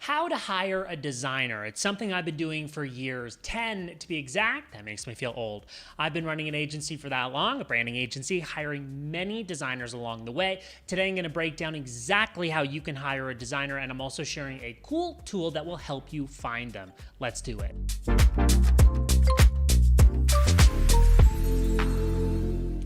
How to hire a designer. It's something I've been doing for years, 10 to be exact. That makes me feel old. I've been running an agency for that long, a branding agency, hiring many designers along the way. Today I'm going to break down exactly how you can hire a designer, and I'm also sharing a cool tool that will help you find them. Let's do it.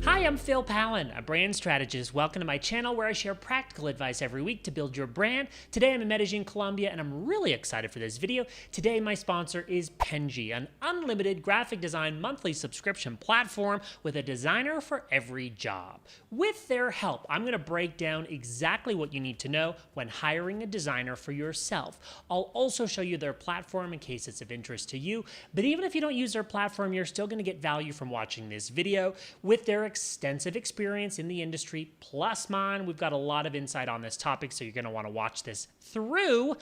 Hi, I'm Pallen, a brand strategist. Welcome to my channel where I share practical advice every week to build your brand. Today I'm in Medellin, Colombia, and I'm really excited for this video. Today my sponsor is Penji, an unlimited graphic design monthly subscription platform with a designer for every job. With their help, I'm going to break down exactly what you need to know when hiring a designer for yourself. I'll also show you their platform in case it's of interest to you, but even if you don't use their platform, you're still going to get value from watching this video. With their extensive experience in the industry, plus mine, we've got a lot of insight on this topic, so you're going to want to watch this through.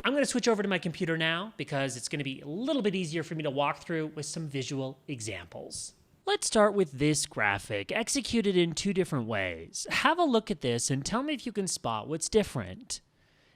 I'm going to switch over to my computer now because it's going to be a little bit easier for me to walk through with some visual examples. Let's start with this graphic, executed in two different ways. Have a look at this and tell me if you can spot what's different.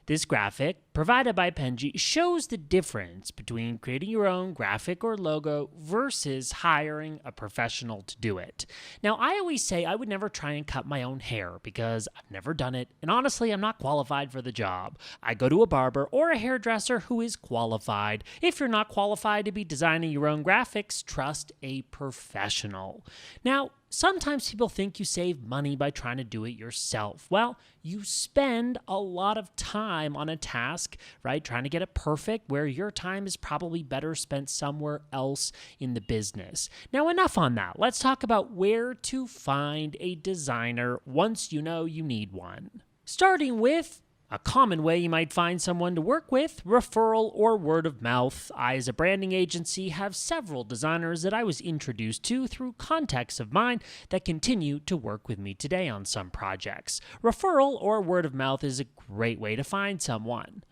This graphic, provided by Penji, shows the difference between creating your own graphic or logo versus hiring a professional to do it. Now, I always say I would never try and cut my own hair because I've never done it, and honestly, I'm not qualified for the job. I go to a barber or a hairdresser who is qualified. If you're not qualified to be designing your own graphics, trust a professional. Now, sometimes people think you save money by trying to do it yourself. Well, you spend a lot of time on a task, right? Trying to get it perfect, where your time is probably better spent somewhere else in the business. Now, enough on that. Let's talk about where to find a designer once you know you need one. Starting with a common way you might find someone to work with, referral or word of mouth. I, as a branding agency, have several designers that I was introduced to through contacts of mine that continue to work with me today on some projects. Referral or word of mouth is a great way to find someone.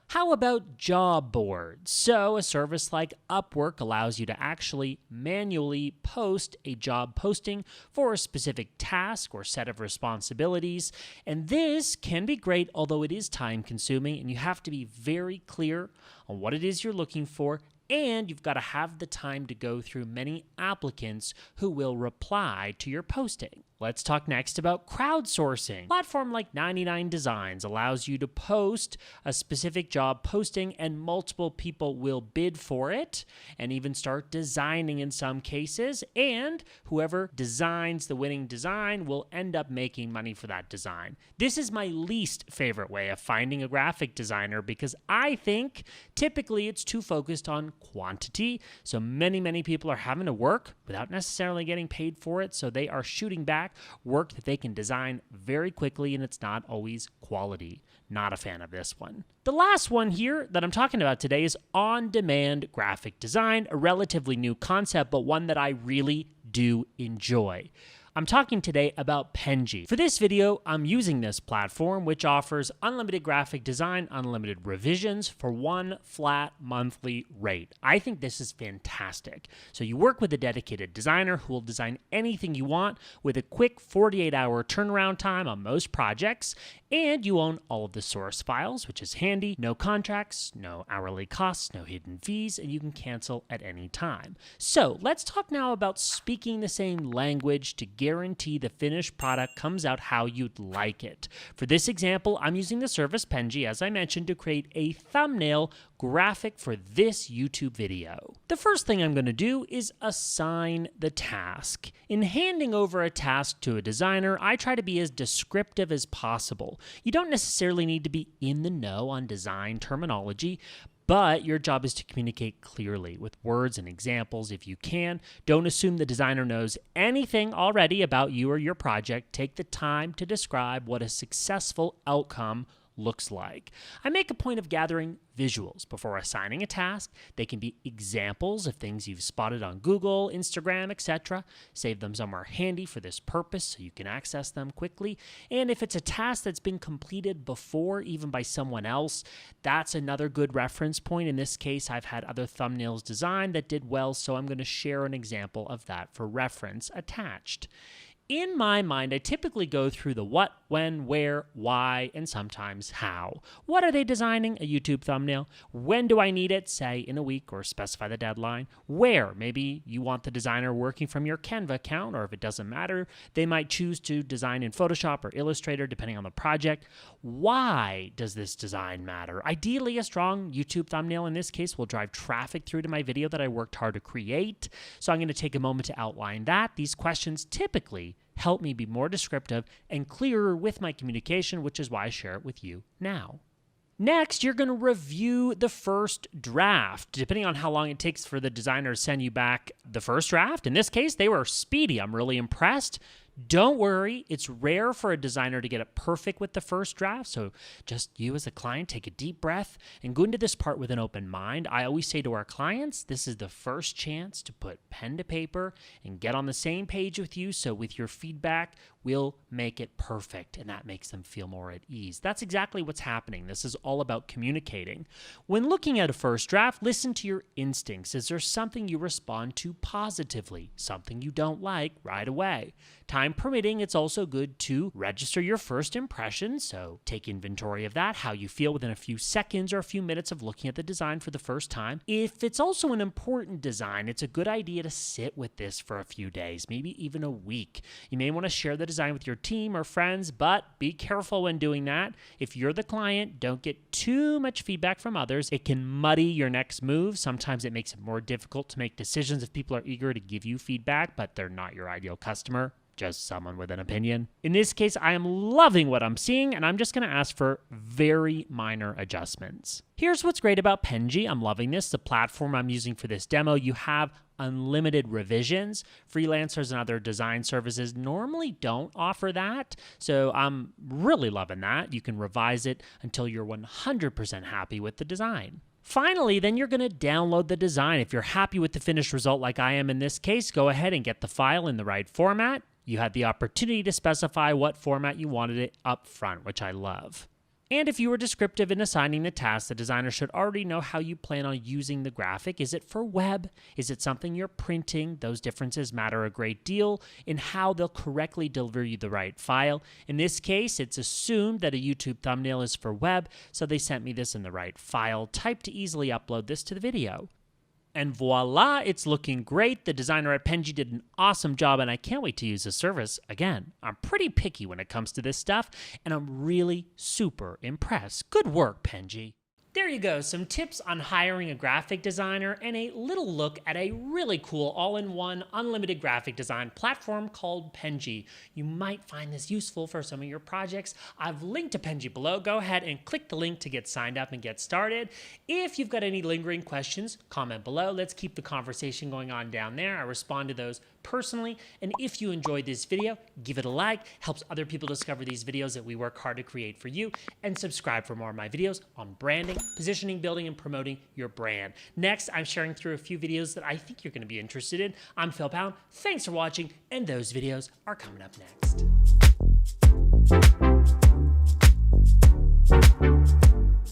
How about job boards? So a service like Upwork allows you to actually manually post a job posting for a specific task or set of responsibilities. And this can be great, although it is time consuming, and you have to be very clear on what it is you're looking for. And you've got to have the time to go through many applicants who will reply to your posting. Let's talk next about crowdsourcing. A platform like 99 Designs allows you to post a specific job posting and multiple people will bid for it and even start designing in some cases. And whoever designs the winning design will end up making money for that design. This is my least favorite way of finding a graphic designer because I think typically it's too focused on quantity. So many people are having to work without necessarily getting paid for it. So they are shooting back work that they can design very quickly, and it's not always quality. Not a fan of this one. The last one here that I'm talking about today is on-demand graphic design, a relatively new concept, but one that I really do enjoy. I'm talking today about Penji. For this video, I'm using this platform, which offers unlimited graphic design, unlimited revisions for one flat monthly rate. I think this is fantastic. So you work with a dedicated designer who will design anything you want with a quick 48-hour turnaround time on most projects, and you own all of the source files, which is handy. No contracts, no hourly costs, no hidden fees, and you can cancel at any time. So let's talk now about speaking the same language to guarantee the finished product comes out how you'd like it. For this example, I'm using the service Penji, as I mentioned, to create a thumbnail graphic for this YouTube video. The first thing I'm going to do is assign the task. In handing over a task to a designer, I try to be as descriptive as possible. You don't necessarily need to be in the know on design terminology, but your job is to communicate clearly with words and examples if you can. Don't assume the designer knows anything already about you or your project. Take the time to describe what a successful outcome looks like. I make a point of gathering visuals before assigning a task. They can be examples of things you've spotted on Google, Instagram, etc. Save them somewhere handy for this purpose so you can access them quickly. And if it's a task that's been completed before, even by someone else, that's another good reference point. In this case, I've had other thumbnails designed that did well, so I'm going to share an example of that for reference attached. in my mind, I typically go through the what, when, where, why, and sometimes how. What are they designing? A YouTube thumbnail. When do I need it? Say in a week, or specify the deadline. Where? Maybe you want the designer working from your Canva account, or if it doesn't matter, they might choose to design in Photoshop or Illustrator, depending on the project. Why does this design matter? Ideally, a strong YouTube thumbnail in this case will drive traffic through to my video that I worked hard to create. So I'm going to take a moment to outline that. These questions typically help me be more descriptive and clearer with my communication, which is why I share it with you now. Next, you're going to review the first draft. Depending on how long it takes for the designer to send you back the first draft, in this case, they were speedy. I'm really impressed. Don't worry, it's rare for a designer to get it perfect with the first draft, so just you as a client, take a deep breath and go into this part with an open mind. I always say to our clients, this is the first chance to put pen to paper and get on the same page with you, so with your feedback, we'll make it perfect, and that makes them feel more at ease. That's exactly what's happening. This is all about communicating. When looking at a first draft, listen to your instincts. Is there something you respond to positively, something you don't like right away? Time permitting, it's also good to register your first impressions, so take inventory of that, how you feel within a few seconds or a few minutes of looking at the design for the first time. If it's also an important design, it's a good idea to sit with this for a few days, maybe even a week. You may want to share the design with your team or friends, but be careful when doing that. If you're the client, don't get too much feedback from others. It can muddy your next move. Sometimes it makes it more difficult to make decisions if people are eager to give you feedback, but they're not your ideal customer. Just someone with an opinion. In this case, I am loving what I'm seeing, and I'm just going to ask for very minor adjustments. Here's what's great about Penji. I'm loving this. The platform I'm using for this demo, you have unlimited revisions. Freelancers and other design services normally don't offer that, so I'm really loving that. You can revise it until you're 100% happy with the design. Finally, then you're going to download the design. If you're happy with the finished result like I am in this case, go ahead and get the file in the right format. You had the opportunity to specify what format you wanted it up front, which I love. And if you were descriptive in assigning the task, the designer should already know how you plan on using the graphic. Is it for web? Is it something you're printing? Those differences matter a great deal in how they'll correctly deliver you the right file. In this case, it's assumed that a YouTube thumbnail is for web, so they sent me this in the right file type to easily upload this to the video. And voila, it's looking great. The designer at Penji did an awesome job, and I can't wait to use the service. Again, I'm pretty picky when it comes to this stuff, and I'm really super impressed. Good work, Penji. There you go, some tips on hiring a graphic designer and a little look at a really cool all-in-one unlimited graphic design platform called Penji. You might find this useful for some of your projects. I've linked to Penji below. Go ahead and click the link to get signed up and get started. If you've got any lingering questions, comment below. Let's keep the conversation going on down there. I respond to those personally. And if you enjoyed this video, give it a like. Helps other people discover these videos that we work hard to create for you. And subscribe for more of my videos on branding, positioning, building, and promoting your brand. Next, I'm sharing through a few videos that I think you're going to be interested in. I'm Phil Pallen. Thanks for watching, and those videos are coming up next.